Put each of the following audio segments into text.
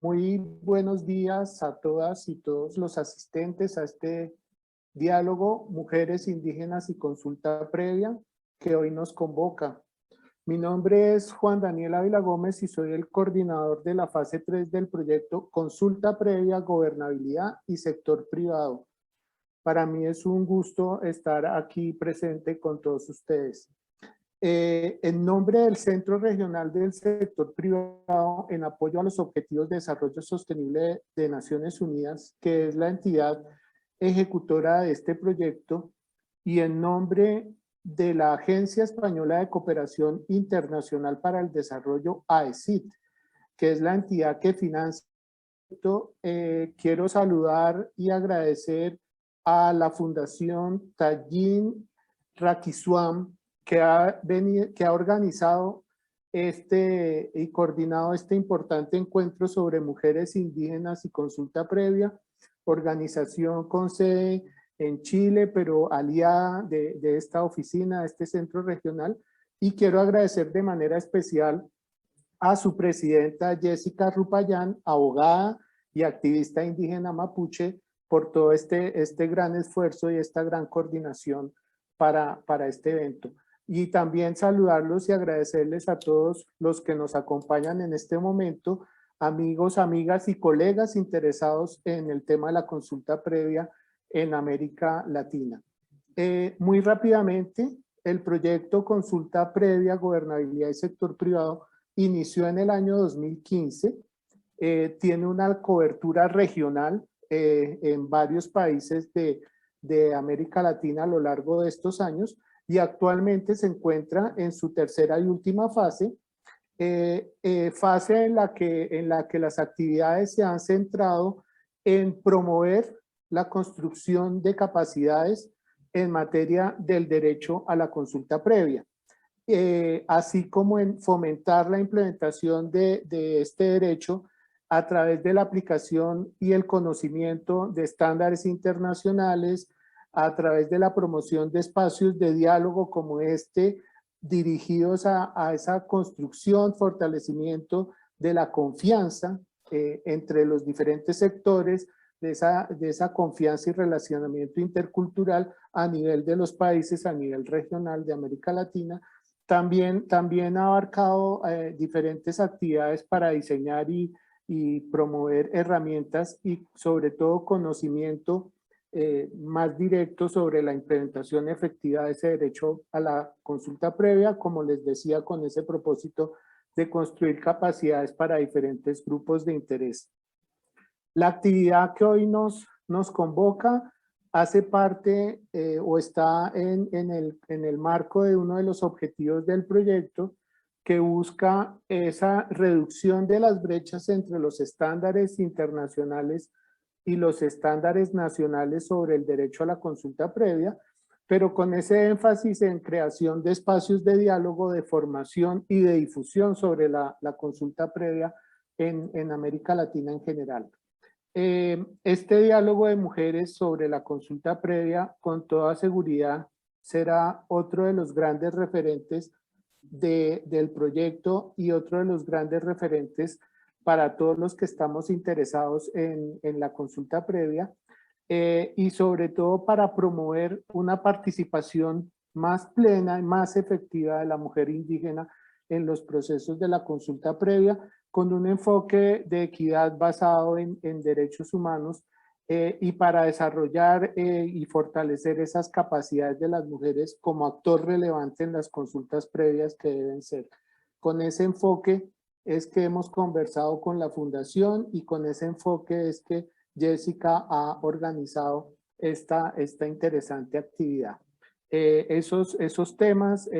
Muy buenos días a todas y todos los asistentes a este diálogo Mujeres Indígenas y Consulta Previa que hoy nos convoca. Mi nombre es Juan Daniel Ávila Gómez y soy el coordinador de la fase 3 del proyecto Consulta Previa, Gobernabilidad y Sector Privado. Para mí es un gusto estar aquí presente con todos ustedes. En nombre del Centro Regional del Sector Privado en apoyo a los Objetivos de Desarrollo Sostenible de Naciones Unidas, que es la entidad ejecutora de este proyecto, y en nombre de la Agencia Española de Cooperación Internacional para el Desarrollo, AECID, que es la entidad que financia esto, quiero saludar y agradecer a la Fundación Tayin Rakiswam, que ha organizado y coordinado este importante encuentro sobre mujeres indígenas y consulta previa, organización con sede en Chile, pero aliada de esta oficina, de este centro regional, y quiero agradecer de manera especial a su presidenta Jessica Rupayán, abogada y activista indígena mapuche, por todo este gran esfuerzo y esta gran coordinación para este evento. Y también saludarlos y agradecerles a todos los que nos acompañan en este momento, amigos, amigas y colegas interesados en el tema de la consulta previa en América Latina. Muy rápidamente, el proyecto Consulta Previa, Gobernabilidad y Sector Privado inició en el año 2015, tiene una cobertura regional en varios países de América Latina a lo largo de estos años y actualmente se encuentra en su tercera y última fase, fase en la que las actividades se han centrado en promover la construcción de capacidades en materia del derecho a la consulta previa. Así como en fomentar la implementación de este derecho a través de la aplicación y el conocimiento de estándares internacionales, a través de la promoción de espacios de diálogo como este, dirigidos a esa construcción, fortalecimiento de la confianza entre los diferentes sectores, de esa confianza y relacionamiento intercultural a nivel de los países, a nivel regional de América Latina. También ha abarcado diferentes actividades para diseñar y promover herramientas y sobre todo conocimiento más directo sobre la implementación efectiva de ese derecho a la consulta previa, como les decía, con ese propósito de construir capacidades para diferentes grupos de interés. La actividad que hoy nos convoca hace parte o está en el marco de uno de los objetivos del proyecto que busca esa reducción de las brechas entre los estándares internacionales y los estándares nacionales sobre el derecho a la consulta previa, pero con ese énfasis en creación de espacios de diálogo, de formación y de difusión sobre la consulta previa en América Latina en general. Este diálogo de mujeres sobre la consulta previa con toda seguridad será otro de los grandes referentes del proyecto y otro de los grandes referentes para todos los que estamos interesados en la consulta previa y sobre todo para promover una participación más plena y más efectiva de la mujer indígena en los procesos de la consulta previa, con un enfoque de equidad basado en derechos humanos y para desarrollar y fortalecer esas capacidades de las mujeres como actor relevante en las consultas previas que deben ser. Con ese enfoque es que hemos conversado con la Fundación y con ese enfoque es que Jessica ha organizado esta interesante actividad. Esos temas,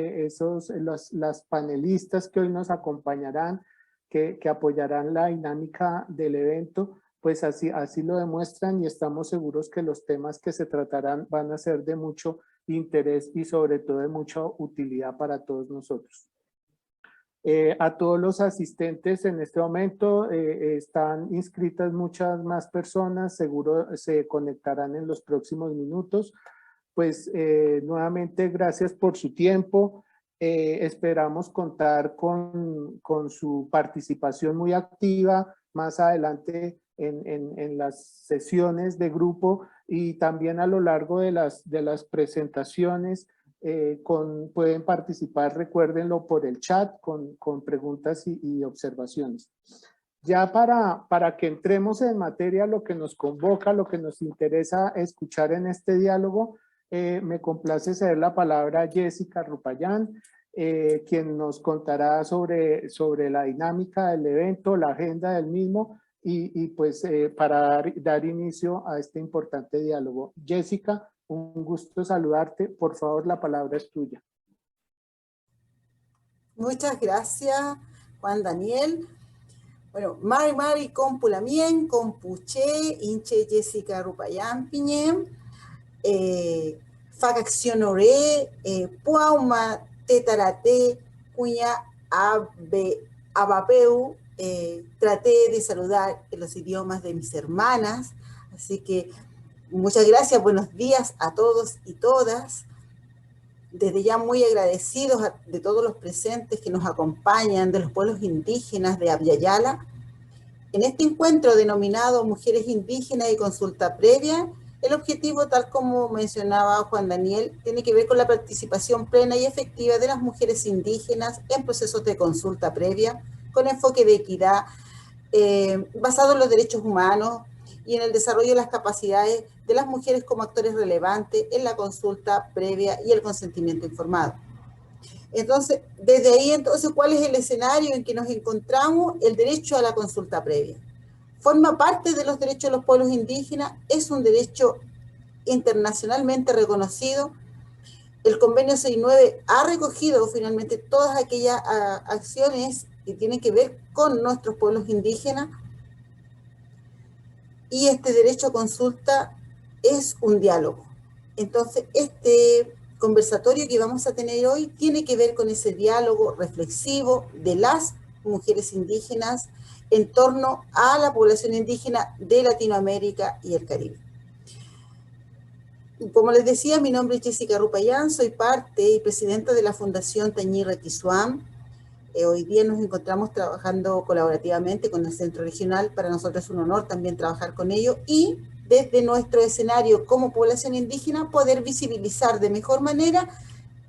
las panelistas que hoy nos acompañarán, que apoyarán la dinámica del evento, pues así lo demuestran y estamos seguros que los temas que se tratarán van a ser de mucho interés y sobre todo de mucha utilidad para todos nosotros. A todos los asistentes en este momento están inscritas muchas más personas, seguro se conectarán en los próximos minutos. Pues nuevamente gracias por su tiempo. Esperamos contar con su participación muy activa más adelante en las sesiones de grupo y también a lo largo de las presentaciones. Pueden participar, recuérdenlo, por el chat con preguntas y observaciones. Ya para que entremos en materia, lo que nos convoca, lo que nos interesa escuchar en este diálogo, me complace ceder la palabra a Jessica Rupayán, quien nos contará sobre la dinámica del evento, la agenda del mismo y pues para dar inicio a este importante diálogo. Jessica, un gusto saludarte. Por favor, la palabra es tuya. Muchas gracias, Juan Daniel. Bueno, Mari Compulamien, Compuche, Inche Jessica Rupayán Piñem, Facaccionoré, Puauma, Tetarate, Cuña, Abapeu. Traté de saludar en los idiomas de mis hermanas, así que muchas gracias, buenos días a todos y todas. Desde ya muy agradecidos de todos los presentes que nos acompañan, de los pueblos indígenas de Abya-Yala. En este encuentro denominado Mujeres Indígenas y Consulta Previa, el objetivo, tal como mencionaba Juan Daniel, tiene que ver con la participación plena y efectiva de las mujeres indígenas en procesos de consulta previa, con enfoque de equidad, basado en los derechos humanos y en el desarrollo de las capacidades de las mujeres como actores relevantes en la consulta previa y el consentimiento informado. Entonces, desde ahí, entonces, ¿cuál es el escenario en que nos encontramos? El derecho a la consulta previa. Forma parte de los derechos de los pueblos indígenas, es un derecho internacionalmente reconocido. El convenio 69 ha recogido finalmente todas aquellas acciones que tienen que ver con nuestros pueblos indígenas, y este derecho a consulta es un diálogo. Entonces, este conversatorio que vamos a tener hoy tiene que ver con ese diálogo reflexivo de las mujeres indígenas en torno a la población indígena de Latinoamérica y el Caribe. Como les decía, mi nombre es Jessica Rupayán, soy parte y presidenta de la Fundación Tañi Requisuam. Hoy día nos encontramos trabajando colaborativamente con el Centro Regional. Para nosotros es un honor también trabajar con ellos y desde nuestro escenario como población indígena poder visibilizar de mejor manera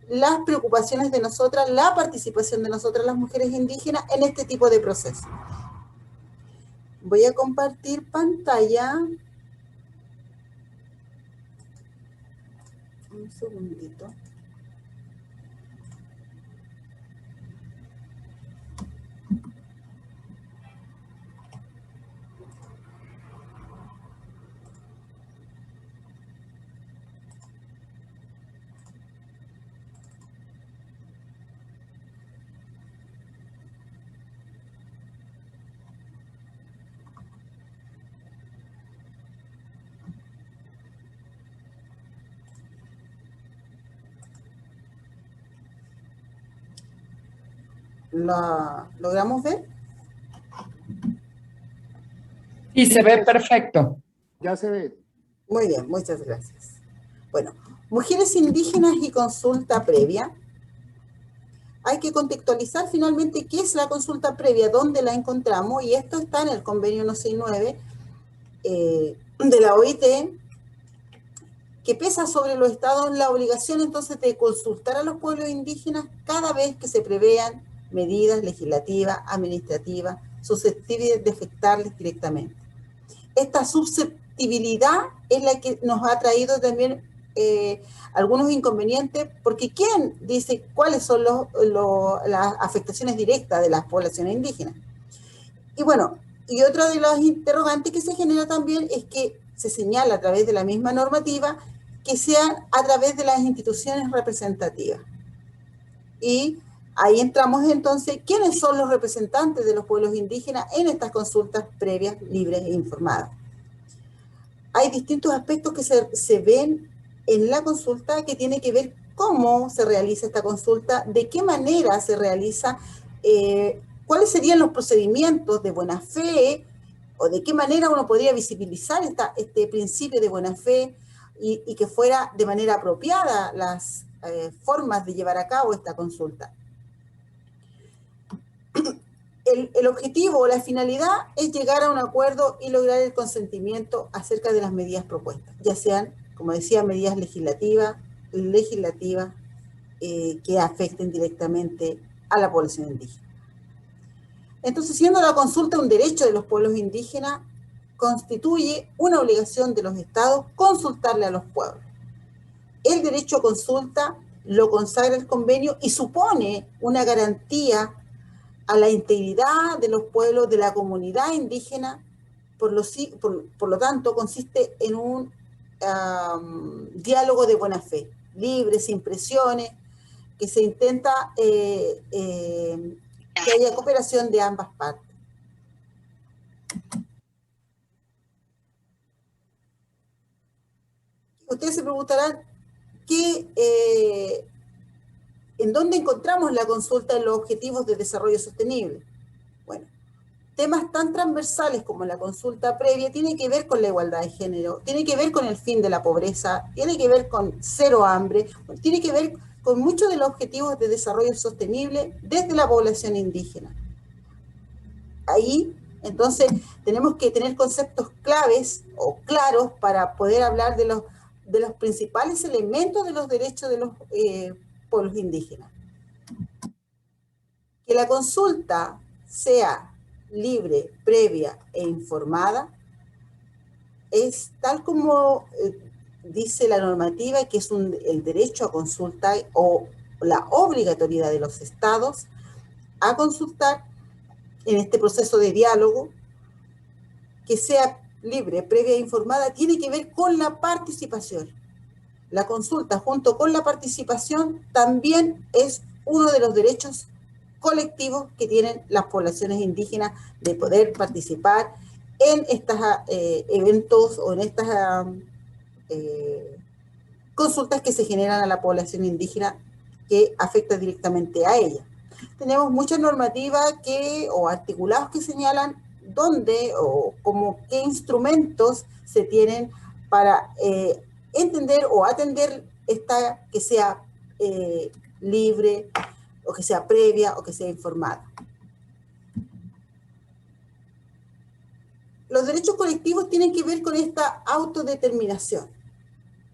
las preocupaciones de nosotras, la participación de nosotras las mujeres indígenas en este tipo de procesos. Voy a compartir pantalla. Un segundito. ¿La logramos ver? Y se ve perfecto. Ya se ve. Muy bien, muchas gracias. Bueno, mujeres indígenas y consulta previa. Hay que contextualizar finalmente qué es la consulta previa, dónde la encontramos, y esto está en el convenio 169 de la OIT, que pesa sobre los estados la obligación entonces de consultar a los pueblos indígenas cada vez que se prevean medidas legislativas, administrativas, susceptibles de afectarles directamente. Esta susceptibilidad es la que nos ha traído también algunos inconvenientes, porque ¿quién dice cuáles son las afectaciones directas de las poblaciones indígenas? Y bueno, y otra de las interrogantes que se genera también es que se señala a través de la misma normativa que sean a través de las instituciones representativas. Y ahí entramos entonces, ¿quiénes son los representantes de los pueblos indígenas en estas consultas previas, libres e informadas? Hay distintos aspectos que se ven en la consulta que tiene que ver cómo se realiza esta consulta, de qué manera se realiza, cuáles serían los procedimientos de buena fe, o de qué manera uno podría visibilizar este principio de buena fe y que fuera de manera apropiada las formas de llevar a cabo esta consulta. el objetivo o la finalidad es llegar a un acuerdo y lograr el consentimiento acerca de las medidas propuestas, ya sean, como decía, medidas legislativas que afecten directamente a la población indígena. Entonces, siendo la consulta un derecho de los pueblos indígenas, constituye una obligación de los estados consultarle a los pueblos. El derecho a consulta lo consagra el convenio y supone una garantía a la integridad de los pueblos, de la comunidad indígena. Por lo tanto, consiste en un diálogo de buena fe, libre, sin presiones, que se intenta que haya cooperación de ambas partes. Ustedes se preguntarán ¿en dónde encontramos la consulta en los objetivos de desarrollo sostenible? Bueno, temas tan transversales como la consulta previa tienen que ver con la igualdad de género, tiene que ver con el fin de la pobreza, tiene que ver con cero hambre, tiene que ver con muchos de los objetivos de desarrollo sostenible desde la población indígena. Ahí, entonces, tenemos que tener conceptos claves o claros para poder hablar de los principales elementos de los derechos de los pueblos indígenas. Que la consulta sea libre, previa e informada es tal como dice la normativa, que es el derecho a consulta o la obligatoriedad de los estados a consultar en este proceso de diálogo. Que sea libre, previa e informada, tiene que ver con la participación. La consulta junto con la participación también es uno de los derechos colectivos que tienen las poblaciones indígenas de poder participar en estos eventos o en estas consultas que se generan a la población indígena que afecta directamente a ella. Tenemos muchas normativas o articulados que señalan dónde o como qué instrumentos se tienen para entender o atender que sea libre, o que sea previa, o que sea informada. Los derechos colectivos tienen que ver con esta autodeterminación.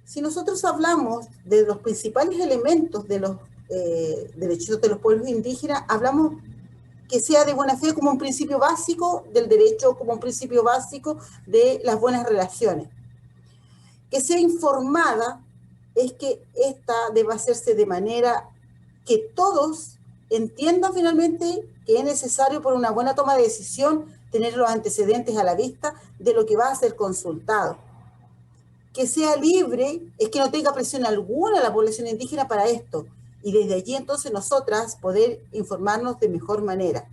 Si nosotros hablamos de los principales elementos de los derechos de los pueblos indígenas, hablamos que sea de buena fe como un principio básico del derecho, como un principio básico de las buenas relaciones. Que sea informada es que esta debe hacerse de manera que todos entiendan finalmente que es necesario por una buena toma de decisión tener los antecedentes a la vista de lo que va a ser consultado. Que sea libre es que no tenga presión alguna a la población indígena para esto, y desde allí entonces nosotras poder informarnos de mejor manera.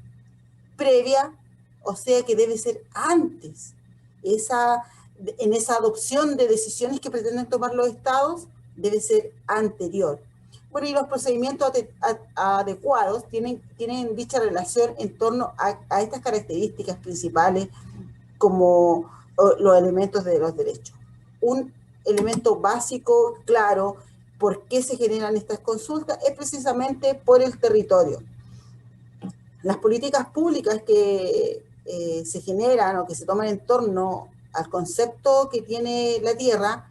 Previa, o sea que debe ser antes, en esa adopción de decisiones que pretenden tomar los estados, debe ser anterior. Bueno, y los procedimientos adecuados tienen dicha relación en torno a estas características principales como los elementos de los derechos. Un elemento básico, claro, por qué se generan estas consultas, es precisamente por el territorio. Las políticas públicas que se generan o que se toman en torno al concepto que tiene la tierra,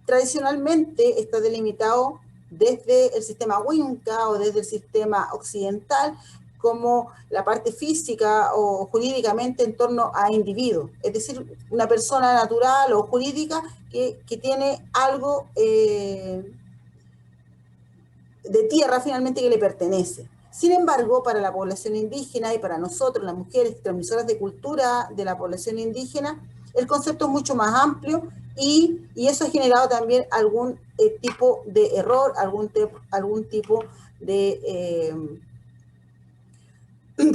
tradicionalmente está delimitado desde el sistema Winca o desde el sistema occidental como la parte física o jurídicamente en torno a individuos, es decir, una persona natural o jurídica que tiene algo de tierra finalmente que le pertenece. Sin embargo, para la población indígena y para nosotros, las mujeres transmisoras de cultura de la población indígena, el concepto es mucho más amplio y eso ha generado también algún tipo de error, algún tipo de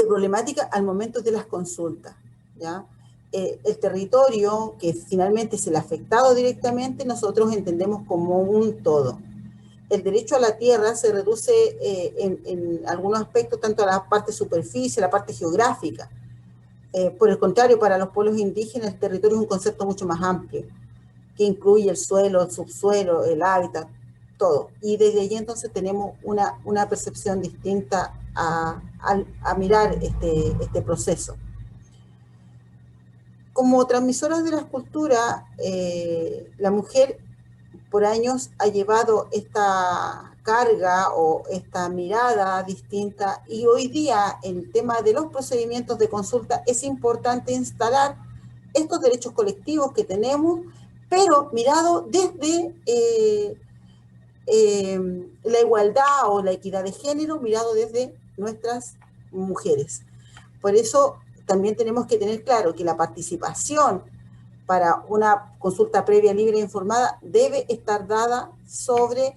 problemática al momento de las consultas, ¿ya? El territorio, que finalmente es el afectado directamente, nosotros entendemos como un todo. El derecho a la tierra se reduce en algunos aspectos tanto a la parte superficie, a la parte geográfica. Por el contrario, para los pueblos indígenas el territorio es un concepto mucho más amplio, que incluye el suelo, el subsuelo, el hábitat, todo. Y desde allí entonces tenemos una percepción distinta a mirar este proceso. Como transmisoras de la escultura, la mujer por años ha llevado esta carga o esta mirada distinta, y hoy día en el tema de los procedimientos de consulta es importante instalar estos derechos colectivos que tenemos, pero mirado desde la igualdad o la equidad de género, mirado desde nuestras mujeres. Por eso también tenemos que tener claro que la participación para una consulta previa, libre e informada debe estar dada sobre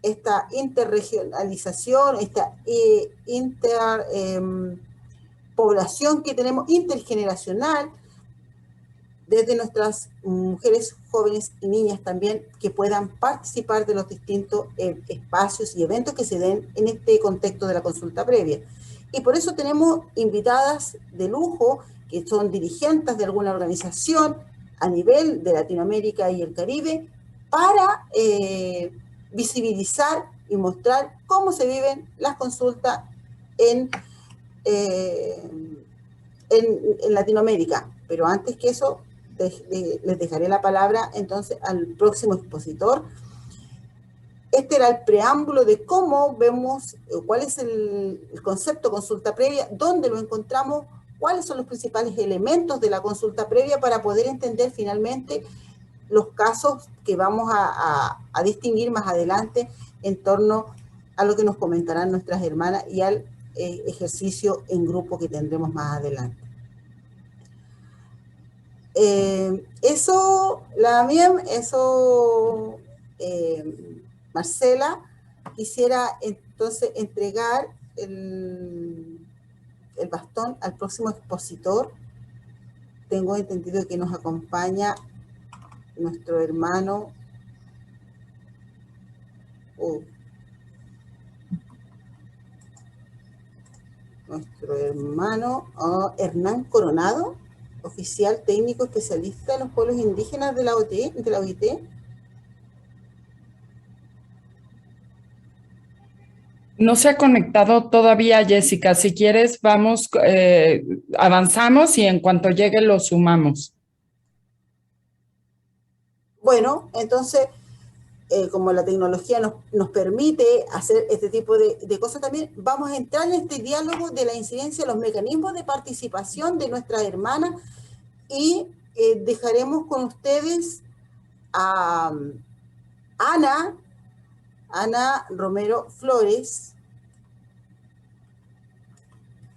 esta interregionalización, esta población que tenemos intergeneracional, desde nuestras mujeres jóvenes y niñas también, que puedan participar de los distintos espacios y eventos que se den en este contexto de la consulta previa. Y por eso tenemos invitadas de lujo, que son dirigentes de alguna organización a nivel de Latinoamérica y el Caribe, para visibilizar y mostrar cómo se viven las consultas en Latinoamérica. Pero antes que eso, les dejaré la palabra entonces al próximo expositor. Este era el preámbulo de cómo vemos, cuál es el concepto consulta previa, dónde lo encontramos, cuáles son los principales elementos de la consulta previa para poder entender finalmente los casos que vamos a distinguir más adelante en torno a lo que nos comentarán nuestras hermanas y al ejercicio en grupo que tendremos más adelante. Marcela, quisiera entonces entregar el bastón al próximo expositor. Tengo entendido que nos acompaña nuestro hermano Hernán Coronado, oficial técnico especialista en los pueblos indígenas de la OIT. No se ha conectado todavía, Jessica. Si quieres, vamos, avanzamos y en cuanto llegue lo sumamos. Bueno, entonces, como la tecnología nos permite hacer este tipo de cosas también, vamos a entrar en este diálogo de la incidencia de los mecanismos de participación de nuestras hermanas y dejaremos con ustedes a Ana Romero Flores.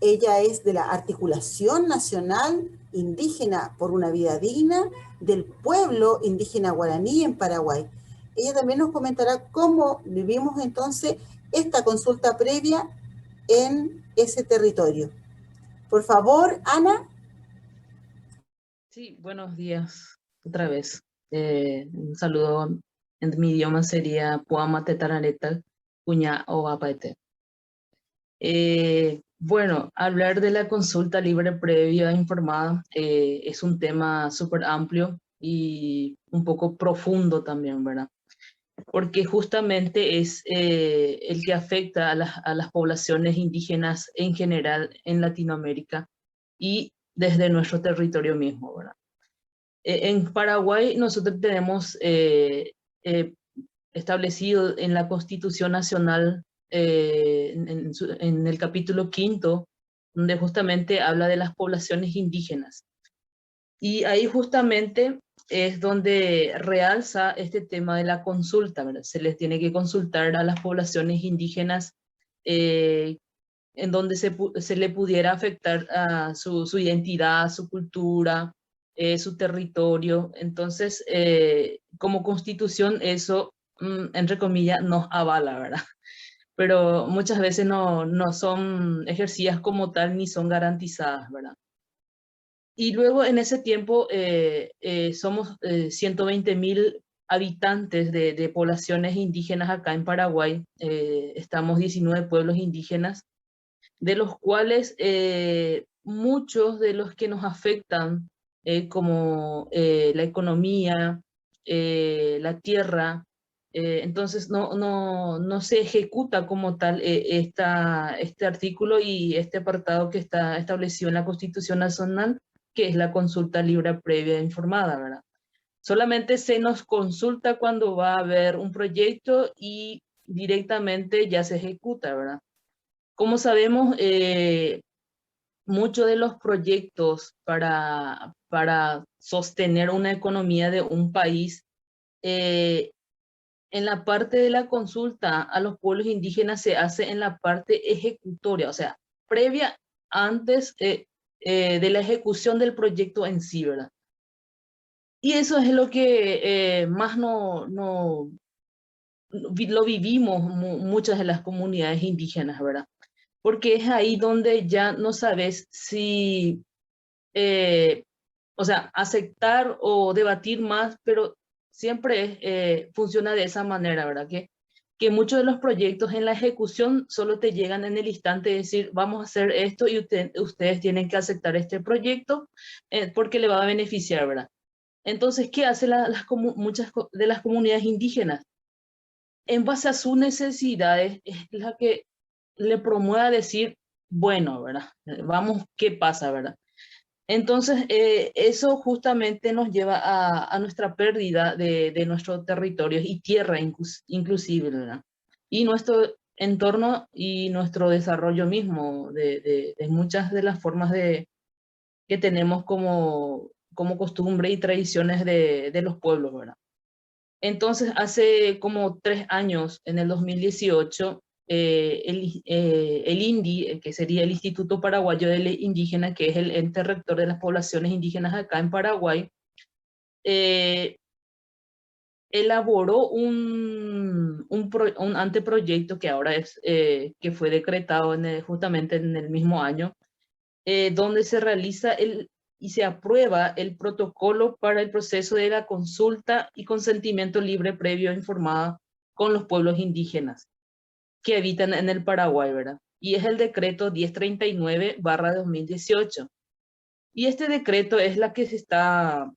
Ella es de la Articulación Nacional Indígena por una Vida Digna del pueblo indígena guaraní en Paraguay. Ella también nos comentará cómo vivimos entonces esta consulta previa en ese territorio. Por favor, Ana. Sí, buenos días otra vez. Un saludo en mi idioma sería Puama Tetarareta, Cuña o Apaete. Bueno, hablar de la consulta libre previa informada es un tema súper amplio y un poco profundo también, ¿verdad? Porque justamente es el que afecta a las poblaciones indígenas en general en Latinoamérica y desde nuestro territorio mismo, ¿verdad? En Paraguay nosotros tenemos establecido en la Constitución Nacional, en el capítulo 5, donde justamente habla de las poblaciones indígenas. Y ahí justamente es donde realza este tema de la consulta, ¿verdad? Se les tiene que consultar a las poblaciones indígenas en donde se le pudiera afectar a su identidad, su cultura, su territorio. Entonces, como constitución eso, entre comillas, nos avala, ¿verdad? Pero muchas veces no son ejercidas como tal ni son garantizadas, ¿verdad? Y luego en ese tiempo somos 120.000 habitantes de poblaciones indígenas acá en Paraguay. Estamos 19 pueblos indígenas, de los cuales muchos de los que nos afectan, como la economía, la tierra, Entonces no se ejecuta como tal este artículo y este apartado que está establecido en la Constitución Nacional, que es la consulta libre previa informada, ¿verdad? Solamente se nos consulta cuando va a haber un proyecto y directamente ya se ejecuta, ¿verdad? Como sabemos, muchos de los proyectos para sostener una economía de un país, en la parte de la consulta a los pueblos indígenas se hace en la parte ejecutoria, o sea, previa antes de la ejecución del proyecto en sí, ¿verdad? Y eso es lo que más lo vivimos muchas de las comunidades indígenas, ¿verdad? Porque es ahí donde ya no sabes si, o sea, aceptar o debatir más, pero siempre funciona de esa manera, ¿verdad? Que muchos de los proyectos en la ejecución solo te llegan en el instante de decir, vamos a hacer esto y ustedes tienen que aceptar este proyecto porque le va a beneficiar, ¿verdad? Entonces, ¿qué hacen muchas de las comunidades indígenas? En base a sus necesidades, es la que le promueve a decir, bueno, ¿verdad? Vamos, ¿qué pasa, verdad? Entonces, eso justamente nos lleva a nuestra pérdida de nuestros territorios y tierra inclusive, ¿verdad? Y nuestro entorno y nuestro desarrollo mismo de muchas de las formas que tenemos como costumbre y tradiciones de los pueblos, ¿verdad? Entonces, hace como 3 años, en el 2018, el INDI, que sería el Instituto Paraguayo de Indígena, que es el ente rector de las poblaciones indígenas acá en Paraguay, elaboró un anteproyecto que ahora que fue decretado justamente en el mismo año, donde se realiza y se aprueba el protocolo para el proceso de la consulta y consentimiento libre previo informado con los pueblos indígenas que habitan en el Paraguay, ¿verdad? Y es el decreto 1039/2018. Y este decreto es la que se está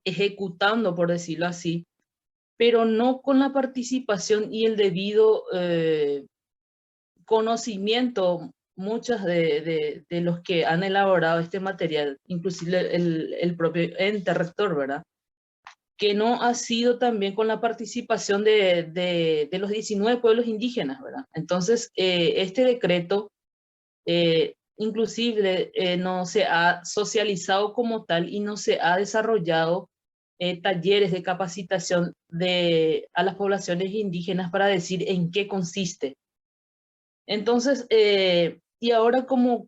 ejecutando, por decirlo así, pero no con la participación y el debido conocimiento muchos de los que han elaborado este material, inclusive el propio ente rector, ¿verdad? Que no ha sido también con la participación de los 19 pueblos indígenas, ¿verdad? Entonces, este decreto inclusive no se ha socializado como tal y no se ha desarrollado talleres de capacitación a las poblaciones indígenas para decir en qué consiste. Entonces, y ahora como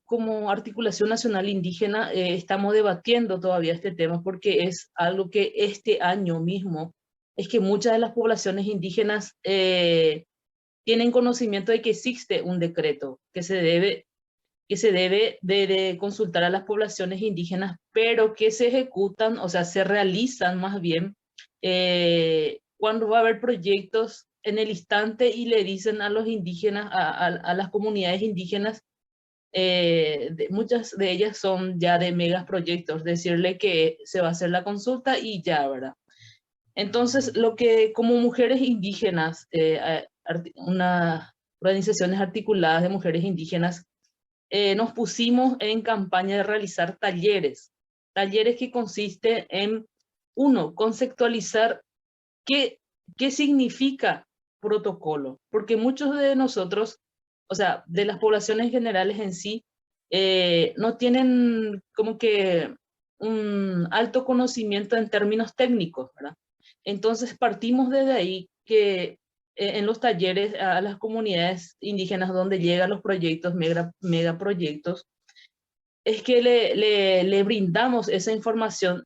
Articulación Nacional Indígena estamos debatiendo todavía este tema porque es algo que este año mismo es que muchas de las poblaciones indígenas tienen conocimiento de que existe un decreto que se debe de consultar a las poblaciones indígenas, pero que se ejecutan, o sea, se realizan más bien cuando va a haber proyectos en el instante y le dicen a los indígenas, a las comunidades indígenas, muchas de ellas son ya de megaproyectos, decirle que se va a hacer la consulta y ya, ¿verdad? Entonces, lo que como mujeres indígenas, unas organizaciones articuladas de mujeres indígenas, nos pusimos en campaña de realizar talleres que consisten en, uno, conceptualizar qué significa protocolo, porque muchos de nosotros, o sea, de las poblaciones generales en sí, no tienen como que un alto conocimiento en términos técnicos, ¿verdad? Entonces partimos desde ahí que en los talleres a las comunidades indígenas donde llegan los proyectos, megaproyectos, es que le brindamos esa información,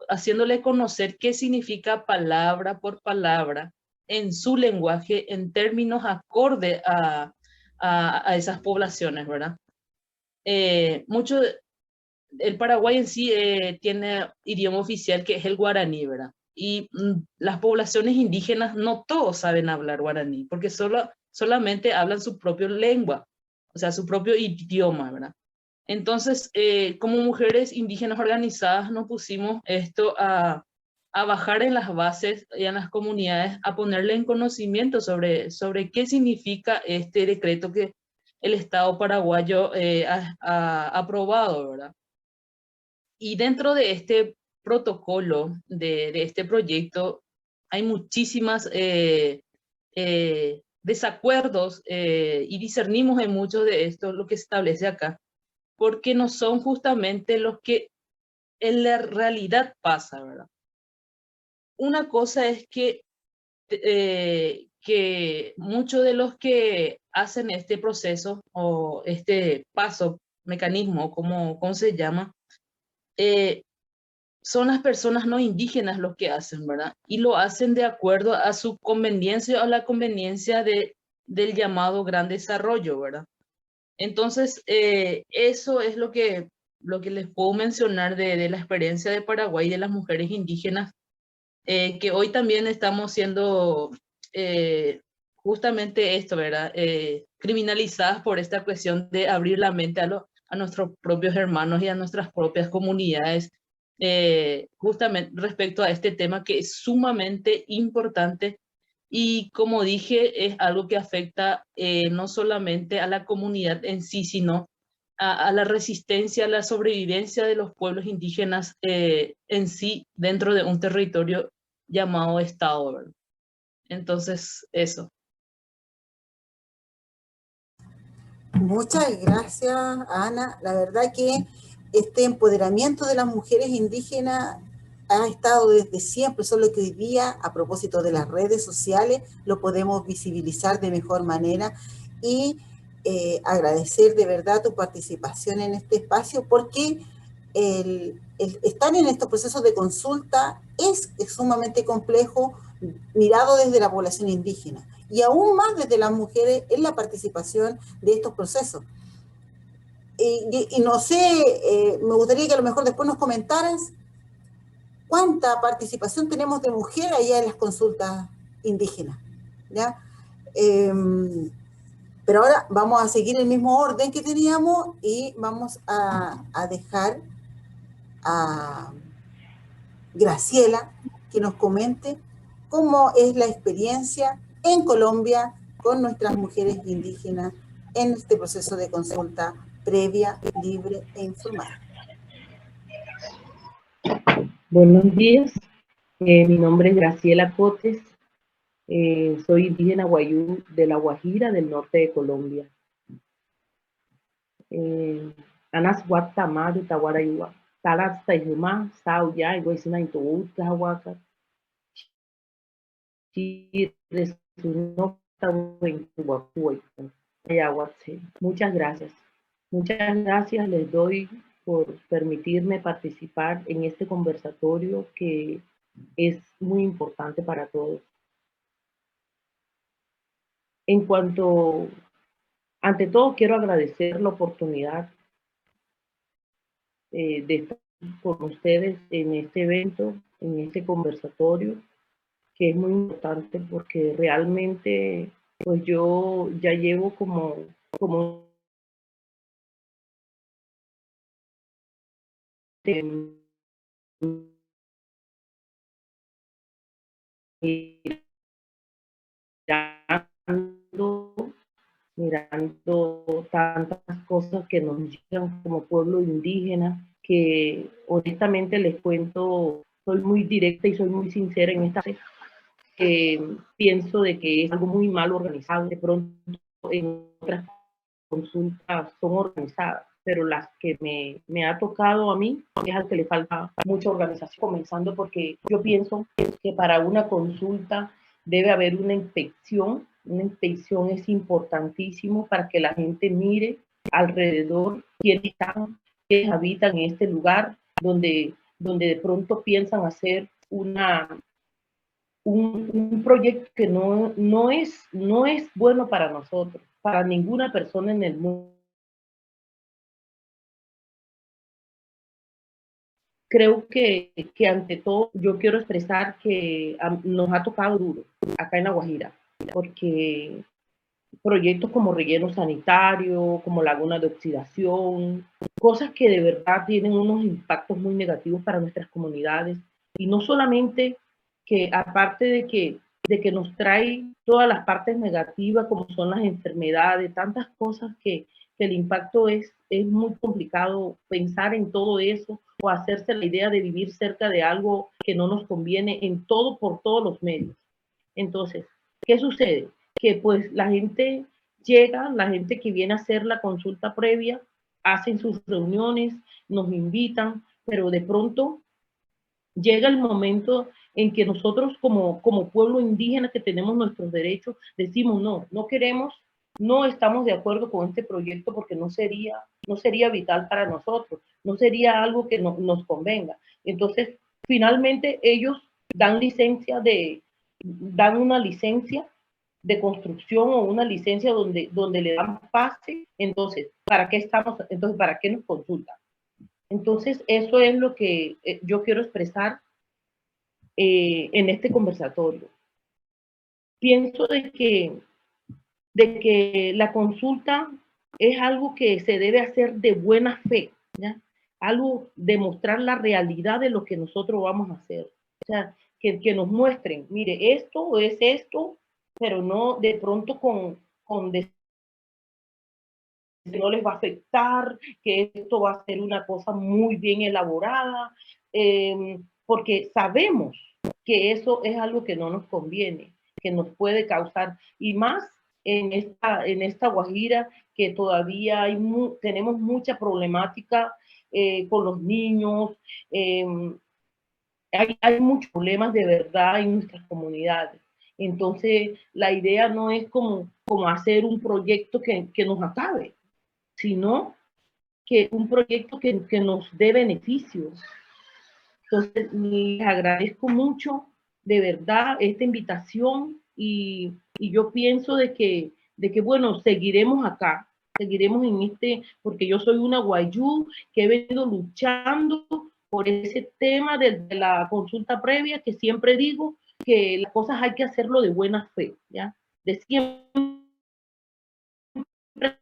haciéndole conocer qué significa palabra por palabra en su lenguaje, en términos acorde a esas poblaciones, ¿verdad? El Paraguay en sí tiene idioma oficial que es el guaraní, ¿verdad? Y las poblaciones indígenas no todos saben hablar guaraní, porque solamente hablan su propia lengua, o sea, su propio idioma, ¿verdad? Entonces, como mujeres indígenas organizadas, nos pusimos esto a bajar en las bases y en las comunidades, a ponerle en conocimiento sobre qué significa este decreto que el Estado paraguayo ha aprobado, ¿verdad? Y dentro de este protocolo, de este proyecto, hay muchísimas desacuerdos y discernimos en muchos de estos lo que se establece acá, porque no son justamente los que en la realidad pasa, ¿verdad? Una cosa es que muchos de los que hacen este proceso o este paso, mecanismo, ¿cómo se llama? Son las personas no indígenas los que hacen, ¿verdad? Y lo hacen de acuerdo a su conveniencia o a la conveniencia del llamado gran desarrollo, ¿verdad? Entonces, eso es lo que les puedo mencionar de la experiencia de Paraguay y de las mujeres indígenas, que hoy también estamos siendo justamente esto, ¿verdad? Criminalizadas por esta cuestión de abrir la mente a nuestros propios hermanos y a nuestras propias comunidades, justamente respecto a este tema que es sumamente importante y, como dije, es algo que afecta no solamente a la comunidad en sí, sino a la resistencia, a la sobrevivencia de los pueblos indígenas en sí dentro de un territorio llamado Estado, ¿verdad? Entonces, eso. Muchas gracias, Ana. La verdad que este empoderamiento de las mujeres indígenas ha estado desde siempre, solo que hoy día, a propósito de las redes sociales, lo podemos visibilizar de mejor manera y agradecer de verdad tu participación en este espacio, porque el estar en estos procesos de consulta es sumamente complejo mirado desde la población indígena y aún más desde las mujeres en la participación de estos procesos. Y no sé, me gustaría que a lo mejor después nos comentaras cuánta participación tenemos de mujeres allá en las consultas indígenas, ¿ya? Pero ahora vamos a seguir el mismo orden que teníamos y vamos a dejar a Graciela que nos comente cómo es la experiencia en Colombia con nuestras mujeres indígenas en este proceso de consulta previa, libre e informada. Buenos días, mi nombre es Graciela Cotes, soy indígena guayú de La Guajira, del norte de Colombia. Anas Guatamá de Taguarayua, Taras Tayumá, Sauya, Iguaisina Intoú, Tahuaca, Chires, Muchas gracias. Muchas gracias les doy por permitirme participar en este conversatorio que es muy importante para todos. Ante todo quiero agradecer la oportunidad de estar con ustedes en este evento, en este conversatorio, que es muy importante porque realmente pues yo ya llevo como mirando tantas cosas que nos llegan como pueblo indígena, que honestamente les cuento, soy muy directa y soy muy sincera en esta vez. Pienso de que es algo muy mal organizado. De pronto en otras consultas son organizadas, pero las que me ha tocado a mí es al que le falta mucha organización, comenzando porque yo pienso que para una consulta debe haber una inspección. Una inspección es importantísimo para que la gente mire alrededor quiénes habitan en este lugar donde de pronto piensan hacer un proyecto que no es bueno para nosotros, para ninguna persona en el mundo. Creo que ante todo yo quiero expresar que nos ha tocado duro acá en La Guajira, porque proyectos como relleno sanitario, como lagunas de oxidación, cosas que de verdad tienen unos impactos muy negativos para nuestras comunidades, Y no solamente que, aparte de que nos trae todas las partes negativas, como son las enfermedades, tantas cosas que el impacto es muy complicado pensar en todo eso o hacerse la idea de vivir cerca de algo que no nos conviene en todo, por todos los medios. Entonces, ¿qué sucede? Que pues la gente llega, la gente que viene a hacer la consulta previa, hacen sus reuniones, nos invitan, pero de pronto llega el momento en que nosotros como pueblo indígena que tenemos nuestros derechos, decimos no queremos, no estamos de acuerdo con este proyecto porque no sería vital para nosotros, no sería algo que nos convenga. Entonces, finalmente ellos dan una licencia de construcción o una licencia donde le dan pase. Entonces, ¿para qué nos consultan? Entonces, eso es lo que yo quiero expresar en este conversatorio. Pienso de que la consulta es algo que se debe hacer de buena fe, ¿ya? Algo de mostrar la realidad de lo que nosotros vamos a hacer. O sea, que nos muestren, mire, esto es esto, pero no de pronto con que no les va a afectar, que esto va a ser una cosa muy bien elaborada, porque sabemos que eso es algo que no nos conviene, que nos puede causar, y más en esta Guajira, que todavía tenemos mucha problemática con los niños, hay muchos problemas de verdad en nuestras comunidades. Entonces, la idea no es como hacer un proyecto que nos acabe, sino que un proyecto que nos dé beneficios. Entonces, les agradezco mucho, de verdad, esta invitación y yo pienso de que, bueno, seguiremos acá, seguiremos porque yo soy una guayú que he venido luchando por ese tema de la consulta previa, que siempre digo que las cosas hay que hacerlo de buena fe, ¿ya? De siempre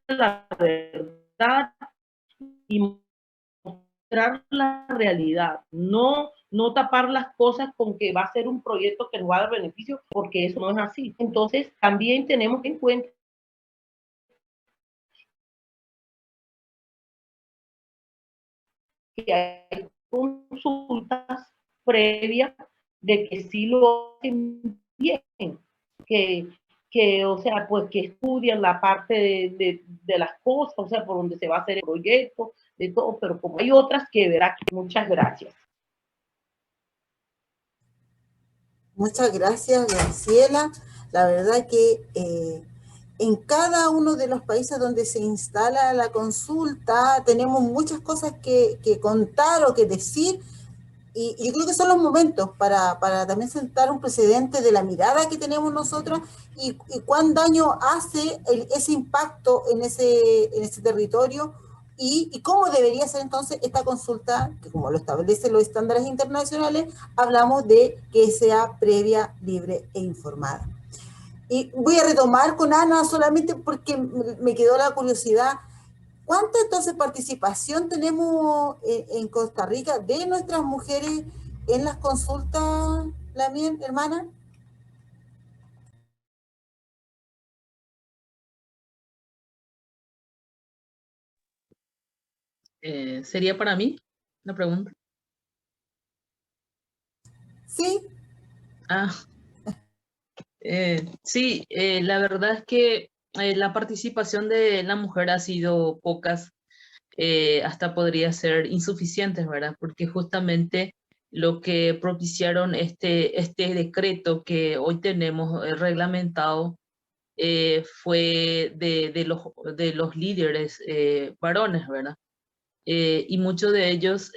la verdad y mostrar la realidad, no tapar las cosas con que va a ser un proyecto que nos va a dar beneficio, porque eso no es así. Entonces, también tenemos en cuenta que hay consultas previas de que sí lo hacen bien, o sea, pues que estudian la parte de las cosas, o sea, por donde se va a hacer el proyecto, de todo, pero como hay otras que verá. Muchas gracias. Muchas gracias, Graciela. La verdad que en cada uno de los países donde se instala la consulta tenemos muchas cosas que contar o que decir, y yo creo que son los momentos para también sentar un precedente de la mirada que tenemos nosotros y cuán daño hace ese impacto en ese territorio y cómo debería ser entonces esta consulta, que como lo establecen los estándares internacionales, hablamos de que sea previa, libre e informada. Y voy a retomar con Ana solamente porque me quedó la curiosidad. ¿Cuánta entonces participación tenemos en Costa Rica de nuestras mujeres en las consultas, Lamien, hermana? ¿Sería para mí la pregunta? Sí. Ah, sí, la verdad es que la participación de la mujer ha sido pocas, hasta podría ser insuficientes, ¿verdad? Porque justamente lo que propiciaron este decreto que hoy tenemos reglamentado fue de los líderes varones, ¿verdad? Y muchos de ellos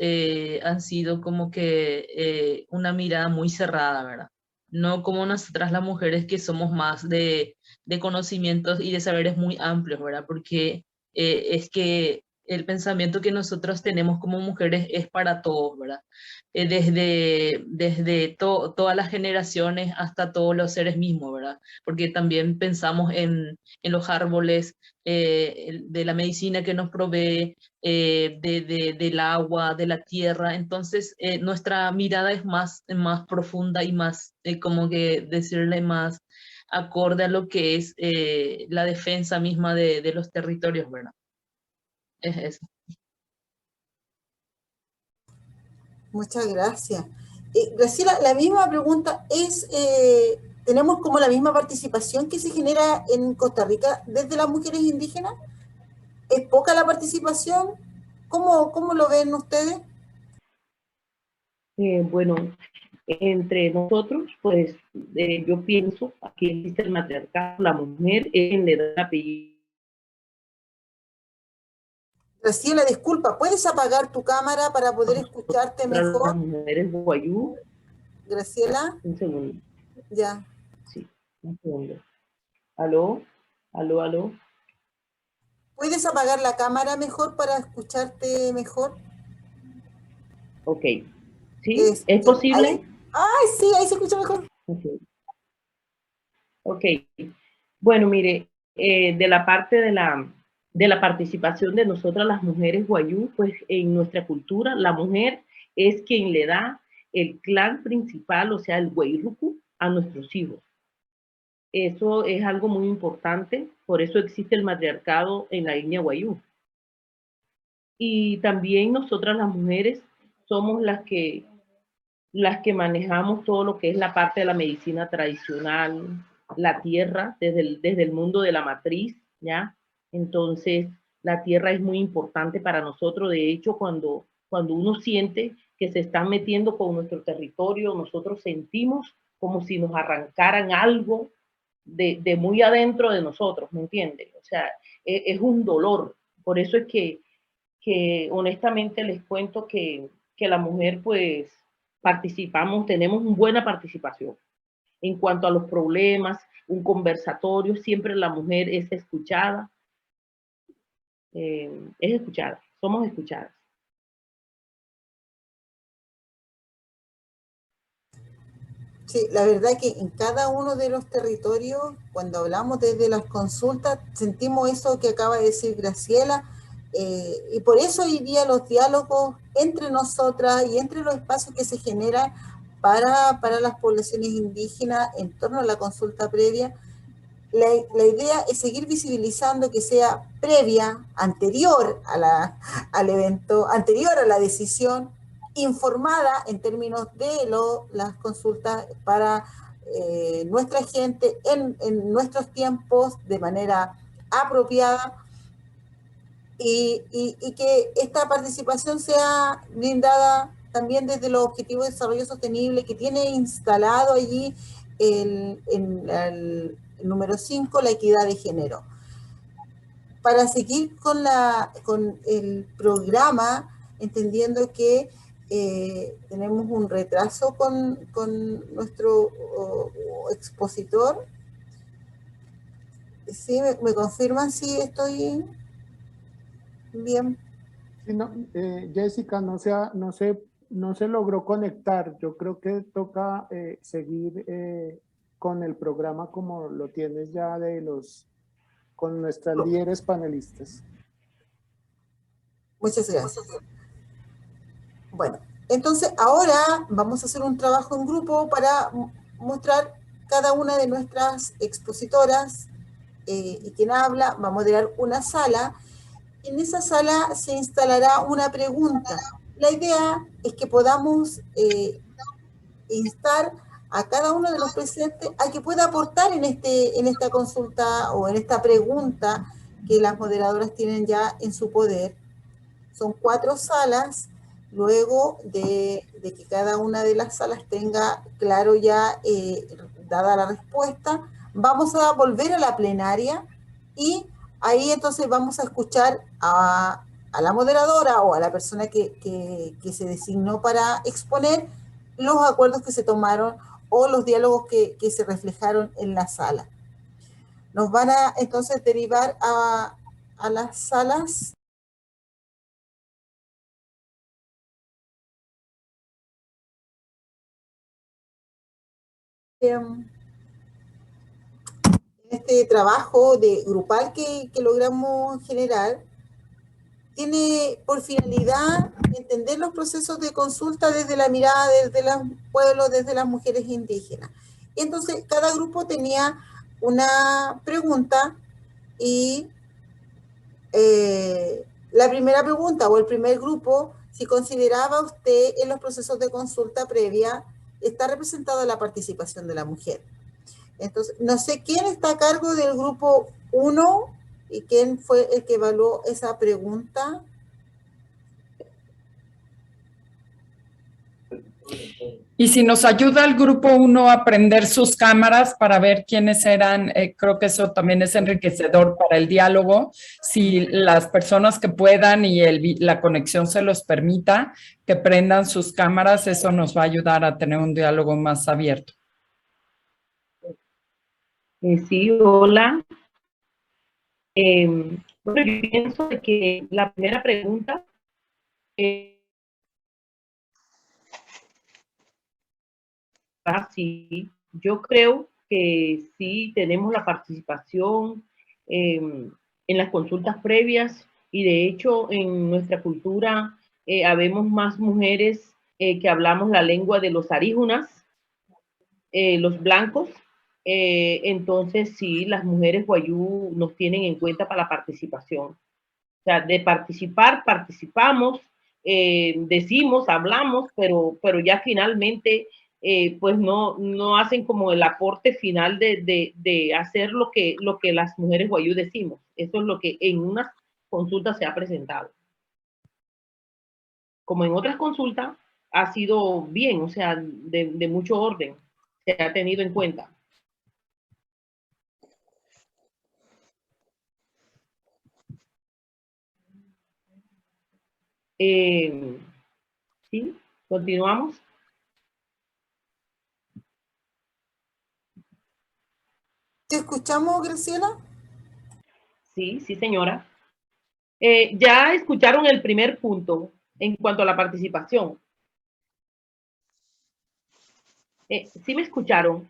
han sido como que una mirada muy cerrada, ¿verdad? No como nosotras las mujeres que somos más de conocimientos y de saberes muy amplios, ¿verdad? Porque es que el pensamiento que nosotros tenemos como mujeres es para todos, ¿verdad? Desde todas las generaciones hasta todos los seres mismos, ¿verdad? Porque también pensamos en los árboles, de la medicina que nos provee, del agua, de la tierra. Entonces, nuestra mirada es más profunda y más, como que decirle, más acorde a lo que es la defensa misma de los territorios, ¿verdad? Es eso. Muchas gracias. Graciela, la misma pregunta es, ¿tenemos como la misma participación que se genera en Costa Rica desde las mujeres indígenas? ¿Es poca la participación? ¿Cómo lo ven ustedes? Bueno, entre nosotros, pues yo pienso, aquí existe el matriarcado, la mujer es quien le da el apellido. Graciela, disculpa, ¿puedes apagar tu cámara para poder escucharte Para las mejor? mujeres guayú, Graciela, un segundo, ya. sí, un segundo. ¿Aló? ¿Aló, aló? ¿Puedes apagar la cámara mejor para escucharte mejor? Ok. ¿Sí? ¿Es posible? Ahí. Ay, sí, ahí se escucha mejor. Ok. Ok. Bueno, mire, de la parte de la participación de nosotras las mujeres guayú, pues en nuestra cultura, la mujer es quien le da el clan principal, o sea, el guayrucu, a nuestros hijos. Eso es algo muy importante, por eso existe el matriarcado en la etnia guayú. Y también nosotras las mujeres somos las que manejamos todo lo que es la parte de la medicina tradicional, la tierra, desde el mundo de la matriz, ¿ya? Entonces, la tierra es muy importante para nosotros. De hecho, cuando uno siente que se están metiendo con nuestro territorio, nosotros sentimos como si nos arrancaran algo de muy adentro de nosotros, ¿me entiendes? O sea, es un dolor. Por eso es que honestamente les cuento que la mujer pues participamos, tenemos una buena participación. En cuanto a los problemas, un conversatorio, siempre la mujer es escuchada, somos escuchadas. Sí, la verdad que en cada uno de los territorios, cuando hablamos desde las consultas, sentimos eso que acaba de decir Graciela, y por eso hoy día los diálogos entre nosotras y entre los espacios que se generan para las poblaciones indígenas en torno a la consulta previa, la idea es seguir visibilizando que sea previa, anterior al evento, anterior a la decisión, informada en términos de las consultas para nuestra gente en nuestros tiempos de manera apropiada y que esta participación sea brindada también desde los Objetivos de Desarrollo Sostenible que tiene instalado allí el número 5, la equidad de género. Para seguir con el programa, entendiendo que tenemos un retraso con nuestro expositor. ¿Sí? ¿Me confirman si estoy bien? Sí, no, Jessica, no se logró conectar. Yo creo que toca seguir con el programa como lo tienes ya con nuestras líderes panelistas. Muchas gracias. Bueno, entonces ahora vamos a hacer un trabajo en grupo para mostrar cada una de nuestras expositoras y quien habla va a moderar una sala. En esa sala se instalará una pregunta. La idea es que podamos instar a cada uno de los presentes a que pueda aportar en esta consulta o en esta pregunta que las moderadoras tienen ya en su poder. Son 4 salas, luego de que cada una de las salas tenga claro ya, dada la respuesta, vamos a volver a la plenaria y ahí entonces vamos a escuchar a la moderadora o a la persona que se designó para exponer los acuerdos que se tomaron o los diálogos que se reflejaron en la sala. Nos van a entonces derivar a las salas este trabajo grupal que logramos generar, tiene por finalidad entender los procesos de consulta desde la mirada desde los pueblos, desde las mujeres indígenas. Y entonces cada grupo tenía una pregunta y la primera pregunta o el primer grupo, si consideraba usted en los procesos de consulta previa, está representada la participación de la mujer. Entonces, no sé quién está a cargo del grupo 1 y quién fue el que evaluó esa pregunta. Y si nos ayuda el grupo 1 a prender sus cámaras para ver quiénes eran, creo que eso también es enriquecedor para el diálogo. Si las personas que puedan y la conexión se los permita, que prendan sus cámaras, eso nos va a ayudar a tener un diálogo más abierto. Sí, hola. Bueno, yo pienso que la primera pregunta sí, yo creo que sí tenemos la participación en las consultas previas y de hecho en nuestra cultura habemos más mujeres que hablamos la lengua de los aríjunas, los blancos. Entonces sí, las mujeres guayú nos tienen en cuenta para la participación. O sea, de participar, participamos, decimos, hablamos, pero ya finalmente pues no hacen como el aporte final de hacer lo que las mujeres guayú decimos. Eso es lo que en unas consultas se ha presentado. Como en otras consultas ha sido bien, o sea, de mucho orden, se ha tenido en cuenta. Sí, continuamos. ¿Te escuchamos, Graciela? Sí, sí, señora. Ya escucharon el primer punto en cuanto a la participación. Sí me escucharon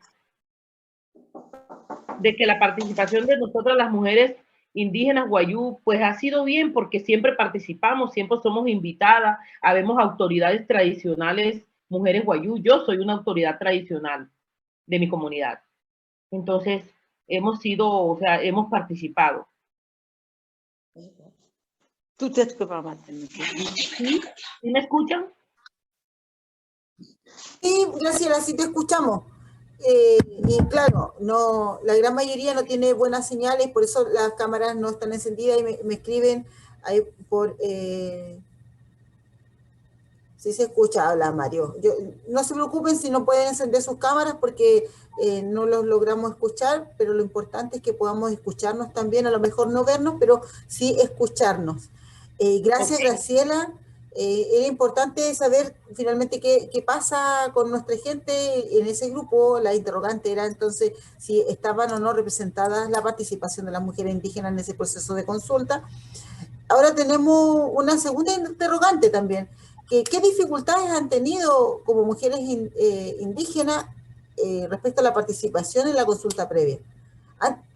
de que la participación de nosotras las mujeres indígenas guayú pues ha sido bien porque siempre participamos, siempre somos invitadas, habemos autoridades tradicionales, mujeres guayú. Yo soy una autoridad tradicional de mi comunidad. Entonces, hemos sido, o sea, hemos participado. ¿Sí? ¿Sí me escuchan? Sí, Graciela, sí te escuchamos. Y claro, no, la gran mayoría no tiene buenas señales, por eso las cámaras no están encendidas y me escriben ahí por... sí se escucha, habla Mario. No se preocupen si no pueden encender sus cámaras porque no los logramos escuchar, pero lo importante es que podamos escucharnos también, a lo mejor no vernos, pero sí escucharnos. Gracias, okay. Graciela. Era importante saber finalmente qué pasa con nuestra gente en ese grupo. La interrogante era entonces si estaban o no representadas la participación de las mujeres indígenas en ese proceso de consulta. Ahora tenemos una segunda interrogante también. ¿Qué dificultades han tenido como mujeres indígenas respecto a la participación en la consulta previa?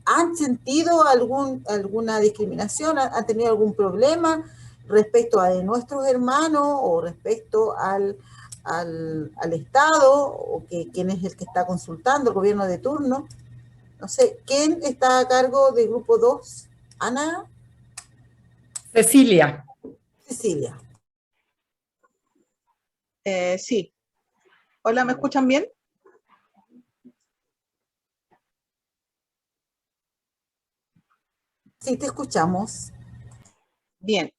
¿Han sentido alguna discriminación? ¿Han tenido algún problema respecto a de nuestros hermanos o respecto al Estado? ¿O quién es el que está consultando, el gobierno de turno? No sé, ¿quién está a cargo del grupo 2? ¿Ana? Cecilia. Cecilia. Sí. Hola, ¿me escuchan bien? Sí, te escuchamos. Bien.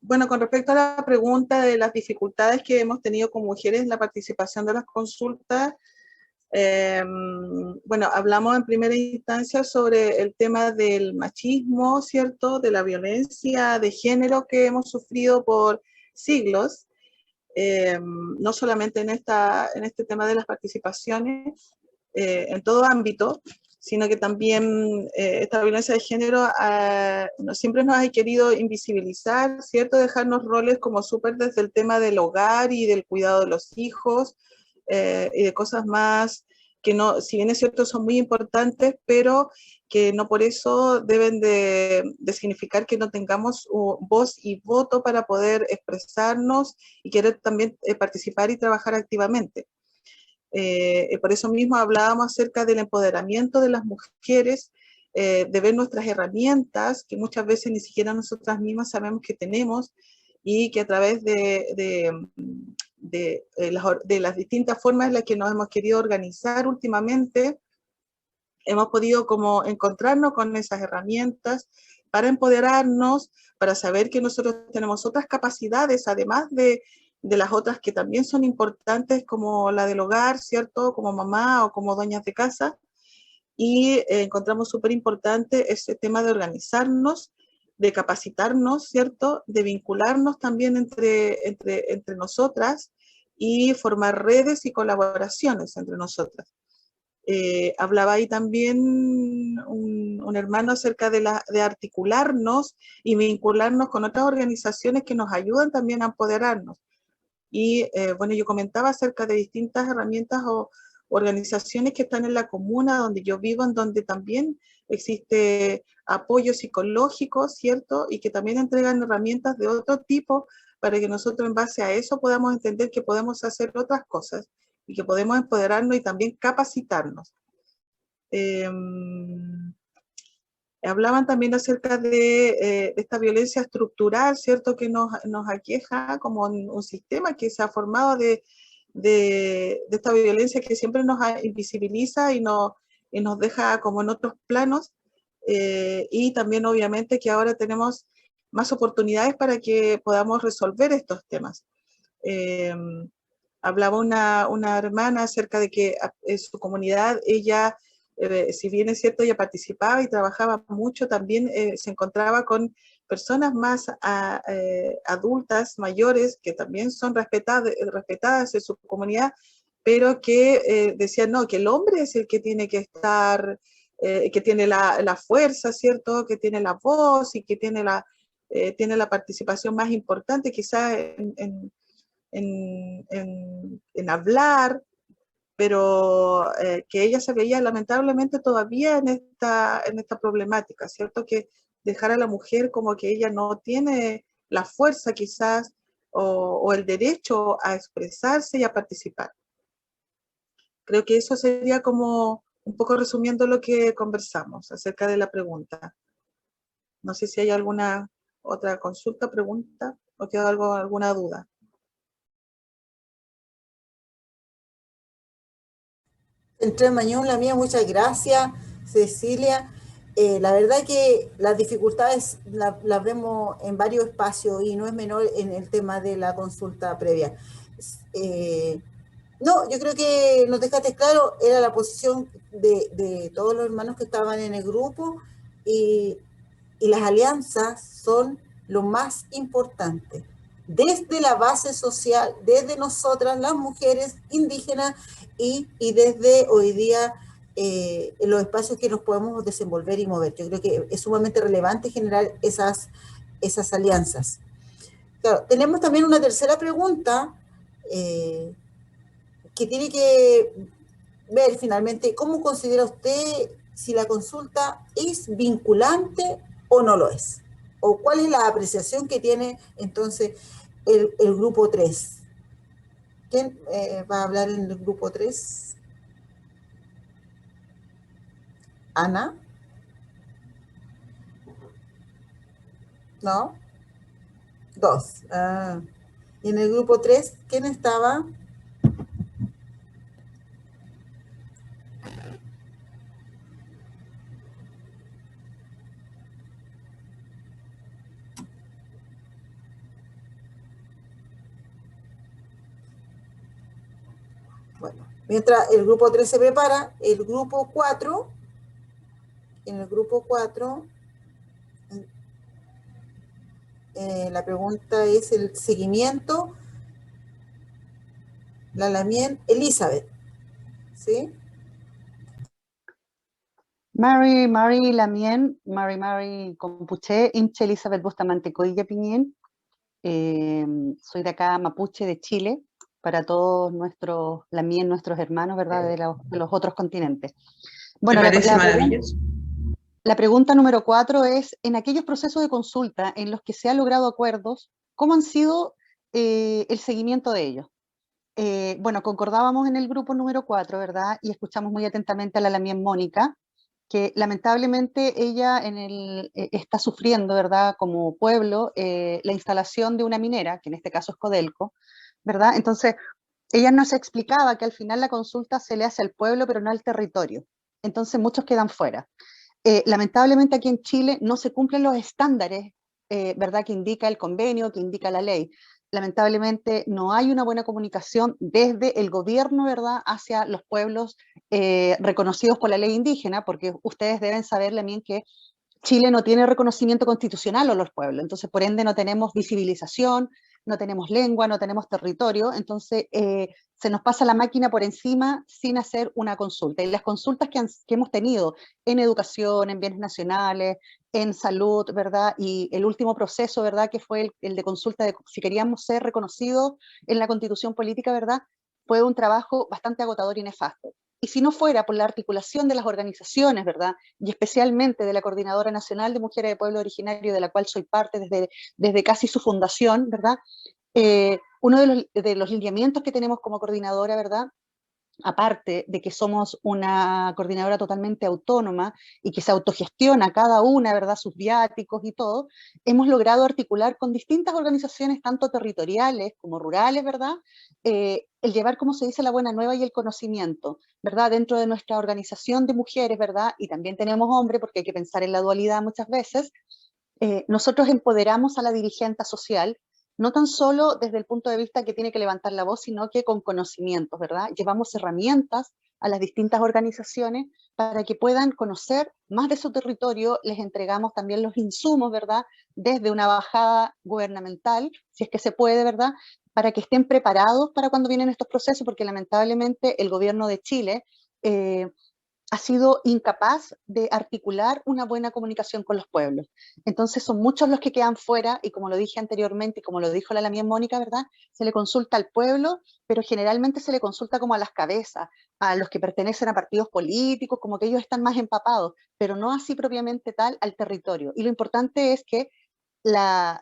Bueno, con respecto a la pregunta de las dificultades que hemos tenido como mujeres en la participación de las consultas, bueno, hablamos en primera instancia sobre el tema del machismo, ¿cierto? De la violencia de género que hemos sufrido por siglos. No solamente en este tema de las participaciones, en todo ámbito, sino que también esta violencia de género siempre nos ha querido invisibilizar, ¿cierto? Dejarnos roles como súper desde el tema del hogar y del cuidado de los hijos y de cosas más que no, si bien es cierto, son muy importantes, pero que no por eso deben de significar que no tengamos voz y voto para poder expresarnos y querer también participar y trabajar activamente. Por eso mismo hablábamos acerca del empoderamiento de las mujeres, de ver nuestras herramientas, que muchas veces ni siquiera nosotras mismas sabemos que tenemos, y que a través de las distintas formas en las que nos hemos querido organizar últimamente, hemos podido como encontrarnos con esas herramientas para empoderarnos, para saber que nosotros tenemos otras capacidades, además de las otras que también son importantes, como la del hogar, ¿cierto? Como mamá o como dueñas de casa. Y encontramos súper importante ese tema de organizarnos, de capacitarnos, ¿cierto? De vincularnos también entre nosotras y formar redes y colaboraciones entre nosotras. Hablaba ahí también un hermano acerca de articularnos y vincularnos con otras organizaciones que nos ayudan también a empoderarnos. Y bueno, yo comentaba acerca de distintas herramientas o organizaciones que están en la comuna donde yo vivo, en donde también existe apoyo psicológico, ¿cierto? Y que también entregan herramientas de otro tipo para que nosotros en base a eso podamos entender que podemos hacer otras cosas y que podemos empoderarnos y también capacitarnos. Hablaban también acerca de esta violencia estructural, ¿cierto? Que nos aqueja como un sistema que se ha formado de esta violencia que siempre nos invisibiliza y nos deja como en otros planos, y también obviamente que ahora tenemos más oportunidades para que podamos resolver estos temas. Hablaba una hermana acerca de que en su comunidad ella, si bien es cierto, ella participaba y trabajaba mucho, también se encontraba con personas más adultas, mayores, que también son respetadas en su comunidad, pero que decían, no, que el hombre es el que tiene que estar, que tiene la fuerza, ¿cierto? Que tiene la voz y que tiene la participación más importante quizás en hablar, pero que ella se veía lamentablemente todavía en esta problemática, ¿cierto? Que dejar a la mujer como que ella no tiene la fuerza quizás o el derecho a expresarse y a participar. Creo que eso sería como un poco resumiendo lo que conversamos acerca de la pregunta. No sé si hay alguna otra consulta, pregunta o queda alguna duda. Entre Mañón, la mía, muchas gracias, Cecilia. La verdad que las dificultades las vemos en varios espacios y no es menor en el tema de la consulta previa. No, yo creo que nos dejaste claro, era la posición de todos los hermanos que estaban en el grupo y las alianzas son lo más importante. Desde la base social, desde nosotras, las mujeres indígenas y desde hoy día en los espacios que nos podemos desenvolver y mover. Yo creo que es sumamente relevante generar esas alianzas. Claro, tenemos también una tercera pregunta que tiene que ver finalmente cómo considera usted si la consulta es vinculante o no lo es. O cuál es la apreciación que tiene entonces el grupo 3. ¿Quién va a hablar en el grupo 3? ¿Ana? ¿No? 2. Y en el grupo 3, ¿quién estaba? Bueno, mientras el grupo 3 se prepara, el grupo 4, en el grupo 4, la pregunta es el seguimiento, la Lamien, Elizabeth, ¿sí? Mari Lamien, Mari Compuche, Imche Elizabeth Bustamante Coilla Piñén. Soy de acá, Mapuche, de Chile. para todos nuestros hermanos, ¿verdad?, de los otros continentes. Bueno, Me parece maravilloso. La pregunta número 4 es, en aquellos procesos de consulta en los que se han logrado acuerdos, ¿cómo han sido el seguimiento de ellos? Bueno, concordábamos en el grupo número 4, ¿verdad? Y escuchamos muy atentamente a la Lamien Mónica, que lamentablemente ella está sufriendo, ¿verdad?, como pueblo, la instalación de una minera, que en este caso es Codelco, ¿verdad? Entonces, ella nos explicaba que al final la consulta se le hace al pueblo, pero no al territorio. Entonces, muchos quedan fuera. Lamentablemente aquí en Chile no se cumplen los estándares, ¿verdad?, que indica el convenio, que indica la ley. Lamentablemente no hay una buena comunicación desde el gobierno, ¿verdad?, hacia los pueblos reconocidos por la ley indígena, porque ustedes deben saber también que Chile no tiene reconocimiento constitucional a los pueblos, entonces por ende no tenemos visibilización, no tenemos lengua, no tenemos territorio, entonces se nos pasa la máquina por encima sin hacer una consulta. Y las consultas que hemos tenido en educación, en bienes nacionales, en salud, ¿verdad? Y el último proceso, ¿verdad?, que fue el de consulta de si queríamos ser reconocidos en la constitución política, ¿verdad?, fue un trabajo bastante agotador y nefasto. Y si no fuera por la articulación de las organizaciones, ¿verdad?, y especialmente de la Coordinadora Nacional de Mujeres de Pueblo Originario, de la cual soy parte desde casi su fundación, ¿verdad? Uno de los lineamientos que tenemos como coordinadora, ¿verdad?, aparte de que somos una coordinadora totalmente autónoma y que se autogestiona cada una, ¿verdad?, sus viáticos y todo, hemos logrado articular con distintas organizaciones, tanto territoriales como rurales, ¿verdad?, el llevar, como se dice, la buena nueva y el conocimiento, ¿verdad?, dentro de nuestra organización de mujeres, ¿verdad?, y también tenemos hombres, porque hay que pensar en la dualidad muchas veces. Nosotros empoderamos a la dirigente social, no tan solo desde el punto de vista que tiene que levantar la voz, sino que con conocimientos, ¿verdad? Llevamos herramientas a las distintas organizaciones para que puedan conocer más de su territorio, les entregamos también los insumos, ¿verdad?, desde una bajada gubernamental, si es que se puede, ¿verdad?, para que estén preparados para cuando vienen estos procesos, porque lamentablemente el gobierno de Chile ha sido incapaz de articular una buena comunicación con los pueblos. Entonces son muchos los que quedan fuera, y como lo dije anteriormente, y como lo dijo la Lamien Mónica, ¿verdad?, se le consulta al pueblo, pero generalmente se le consulta como a las cabezas, a los que pertenecen a partidos políticos, como que ellos están más empapados, pero no así propiamente tal al territorio. Y lo importante es que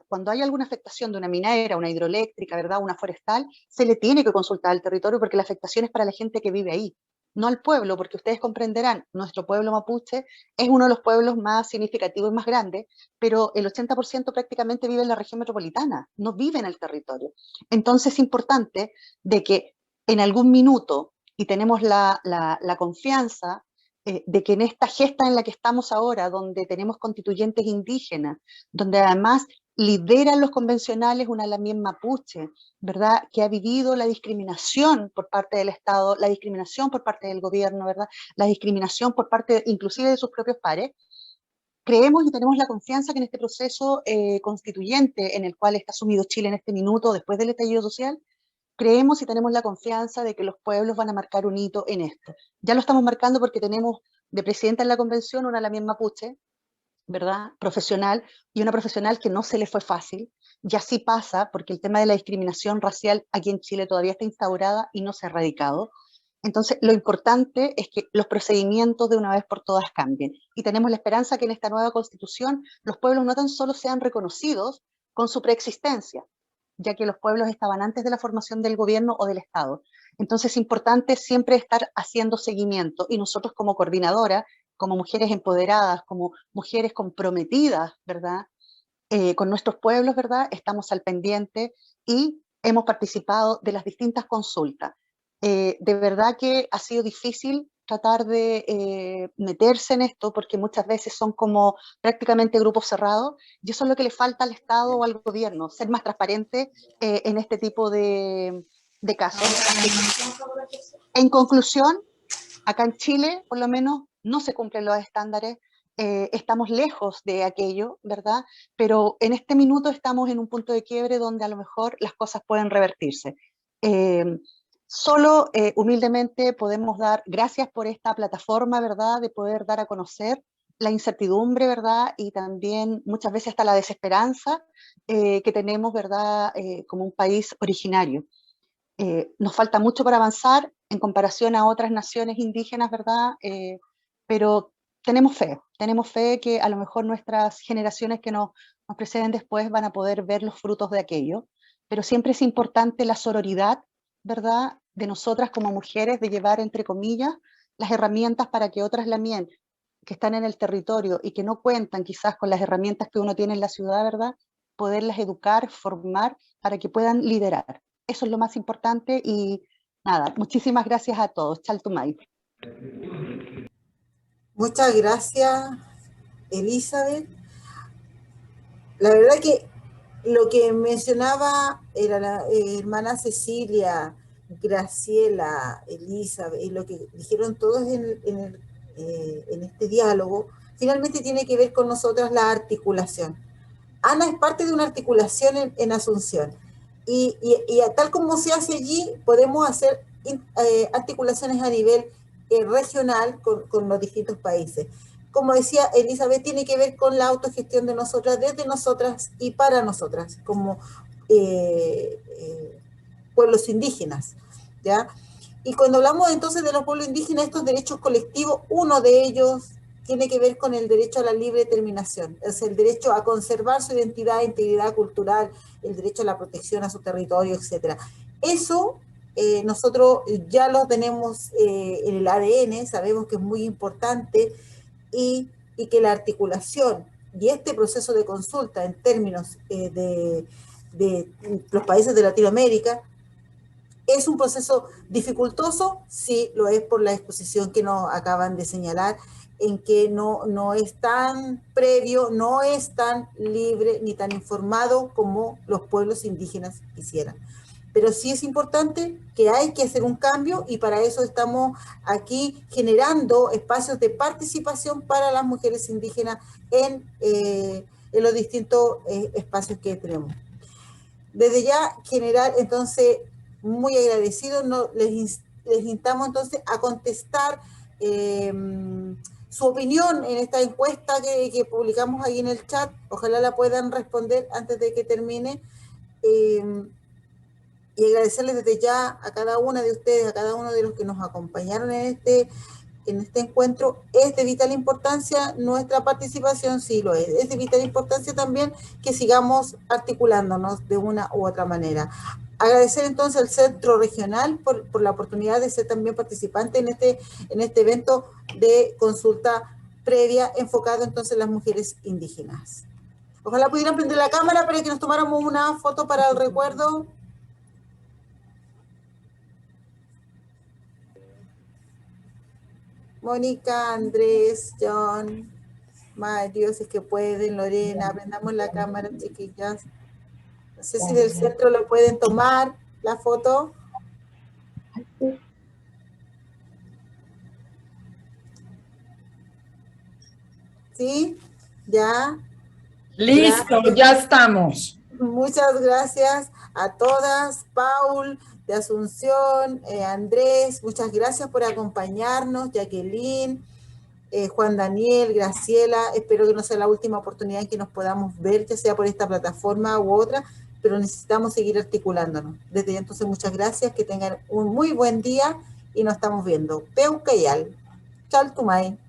cuando hay alguna afectación de una minera, una hidroeléctrica, ¿verdad?, una forestal, se le tiene que consultar al territorio porque la afectación es para la gente que vive ahí, no al pueblo, porque ustedes comprenderán, nuestro pueblo mapuche es uno de los pueblos más significativos y más grandes, pero el 80% prácticamente vive en la región metropolitana, no vive en el territorio. Entonces es importante de que en algún minuto, y tenemos la confianza de que en esta gesta en la que estamos ahora, donde tenemos constituyentes indígenas, donde además lideran los convencionales una Lamien mapuche, ¿verdad?, que ha vivido la discriminación por parte del Estado, la discriminación por parte del gobierno, ¿verdad?, la discriminación por parte inclusive de sus propios pares. Creemos y tenemos la confianza que en este proceso constituyente en el cual está sumido Chile en este minuto después del estallido social, creemos y tenemos la confianza de que los pueblos van a marcar un hito en esto. Ya lo estamos marcando porque tenemos de presidenta en la convención una Lamien mapuche, ¿verdad?, profesional, y una profesional que no se le fue fácil, y así pasa, porque el tema de la discriminación racial aquí en Chile todavía está instaurada y no se ha erradicado. Entonces, lo importante es que los procedimientos de una vez por todas cambien, y tenemos la esperanza que en esta nueva constitución los pueblos no tan solo sean reconocidos con su preexistencia, ya que los pueblos estaban antes de la formación del gobierno o del Estado. Entonces es importante siempre estar haciendo seguimiento, y nosotros como coordinadora, como mujeres empoderadas, como mujeres comprometidas, ¿verdad?, con nuestros pueblos, ¿verdad?, estamos al pendiente y hemos participado de las distintas consultas. De verdad que ha sido difícil tratar de meterse en esto, porque muchas veces son como prácticamente grupos cerrados, y eso es lo que le falta al Estado o al gobierno, ser más transparente en este tipo de casos. En conclusión, acá en Chile, por lo menos, no se cumplen los estándares, estamos lejos de aquello, ¿verdad? Pero en este minuto estamos en un punto de quiebre donde a lo mejor las cosas pueden revertirse. Solo humildemente podemos dar gracias por esta plataforma, ¿verdad?, de poder dar a conocer la incertidumbre, ¿verdad?, y también muchas veces hasta la desesperanza que tenemos, ¿verdad?, como un país originario. Nos falta mucho para avanzar en comparación a otras naciones indígenas, ¿verdad? Pero tenemos fe que a lo mejor nuestras generaciones que nos preceden después van a poder ver los frutos de aquello, pero siempre es importante la sororidad, ¿verdad? De nosotras como mujeres, de llevar, entre comillas, las herramientas para que otras también, que están en el territorio y que no cuentan quizás con las herramientas que uno tiene en la ciudad, ¿verdad? Poderlas educar, formar, para que puedan liderar. Eso es lo más importante y nada, muchísimas gracias a todos. Chaltumay. Muchas gracias, Elizabeth. La verdad que lo que mencionaba era la hermana Cecilia, Graciela, Elizabeth, y lo que dijeron todos en este diálogo, finalmente tiene que ver con nosotras la articulación. Ana es parte de una articulación en Asunción, y tal como se hace allí, podemos hacer articulaciones a nivel regional con los distintos países. Como decía Elizabeth, tiene que ver con la autogestión de nosotras, desde nosotras y para nosotras, como pueblos indígenas, ¿ya? Y cuando hablamos entonces de los pueblos indígenas, estos derechos colectivos, uno de ellos tiene que ver con el derecho a la libre determinación, es el derecho a conservar su identidad e integridad cultural, el derecho a la protección a su territorio, etc. Eso nosotros ya lo tenemos en el ADN, sabemos que es muy importante, y que la articulación y este proceso de consulta en términos de los países de Latinoamérica es un proceso dificultoso, sí lo es por la exposición que nos acaban de señalar, en que no es tan previo, no es tan libre ni tan informado como los pueblos indígenas quisieran. Pero sí es importante que hay que hacer un cambio y para eso estamos aquí generando espacios de participación para las mujeres indígenas en los distintos espacios que tenemos. Desde ya generar, entonces, muy agradecidos, les instamos entonces a contestar su opinión en esta encuesta que publicamos ahí en el chat. Ojalá la puedan responder antes de que termine. Y agradecerles desde ya a cada una de ustedes, a cada uno de los que nos acompañaron en este encuentro. Es de vital importancia nuestra participación, sí lo es. Es de vital importancia también que sigamos articulándonos de una u otra manera. Agradecer entonces al Centro Regional por la oportunidad de ser también participante en este evento de consulta previa enfocado entonces en las mujeres indígenas. Ojalá pudieran prender la cámara para que nos tomáramos una foto para el recuerdo. Mónica, Andrés, John, Mario, si es que pueden, Lorena, prendamos la cámara, chiquillas. No sé si del centro lo pueden tomar, la foto. ¿Sí? ¿Ya? Listo, Gracias. ya estamos. Muchas gracias a todas, Paul de Asunción, Andrés, muchas gracias por acompañarnos, Jacqueline, Juan Daniel, Graciela, espero que no sea la última oportunidad en que nos podamos ver, ya sea por esta plataforma u otra, pero necesitamos seguir articulándonos. Desde ya entonces muchas gracias, que tengan un muy buen día y nos estamos viendo. Peucayal, Chaltumay.